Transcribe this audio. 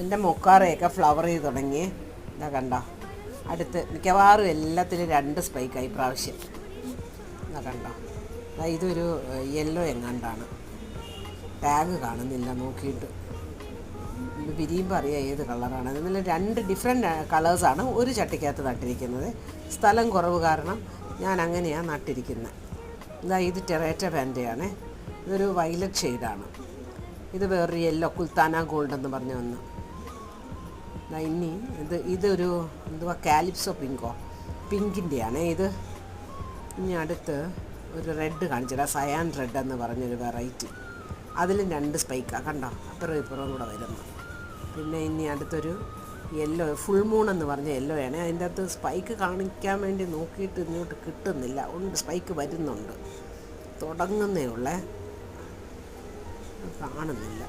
എൻ്റെ മൊക്കാറയൊക്കെ ഫ്ലവർ ചെയ്ത് തുടങ്ങി. ഇതാ കണ്ടോ, അടുത്ത് മിക്കവാറും എല്ലാത്തിലും 2 സ്പൈക്കായി പ്രാവശ്യം. ഇതാ കണ്ടോ, ഇതൊരു യെല്ലോ എങ്ങാണ്ടാണ്, ടാഗ് കാണുന്നില്ല നോക്കിയിട്ട്. ഇത് വിരിയുമ്പോൾ അറിയാം ഏത് കളറാണ്. അതിൽ 2 ഡിഫറെൻറ്റ് കളേഴ്സാണ് ഒരു ചട്ടിക്കകത്ത് നട്ടിരിക്കുന്നത്. സ്ഥലം കുറവ് കാരണം ഞാൻ അങ്ങനെയാണ് നട്ടിരിക്കുന്നത്. ഇത് ടെറേറ്റ പാൻറ്റയാണ്. ഇതൊരു വയലറ്റ് ഷെയ്ഡാണ്. ഇത് വേറൊരു യെല്ലോ കുൽത്താന ഗോൾഡ് എന്ന് പറഞ്ഞ ഒന്ന്. ഇനി ഇതൊരു എന്തുവാ കാലിപ്സോ പിങ്കിൻ്റെയാണ് ഇത്. ഇനി അടുത്ത് ഒരു റെഡ് കാണിച്ചിടാം, സയാൻ റെഡ് എന്ന് പറഞ്ഞൊരു വെറൈറ്റി. അതിലും 2 സ്പൈക്കാണ് കണ്ടോ, അപ്പുറവും ഇപ്പുറവും കൂടെ വരുന്നു. പിന്നെ ഇനി അടുത്തൊരു യെല്ലോ ഫുൾ മൂൺ എന്ന് പറഞ്ഞ യെല്ലോ ആണ്. അതിൻ്റെ അകത്ത് സ്പൈക്ക് കാണിക്കാൻ വേണ്ടി നോക്കിയിട്ട് ഇങ്ങോട്ട് കിട്ടുന്നില്ല. ഉണ്ട്, സ്പൈക്ക് വരുന്നുണ്ട്, തുടങ്ങുന്നേ ഉള്ളേ, കാണുന്നില്ല.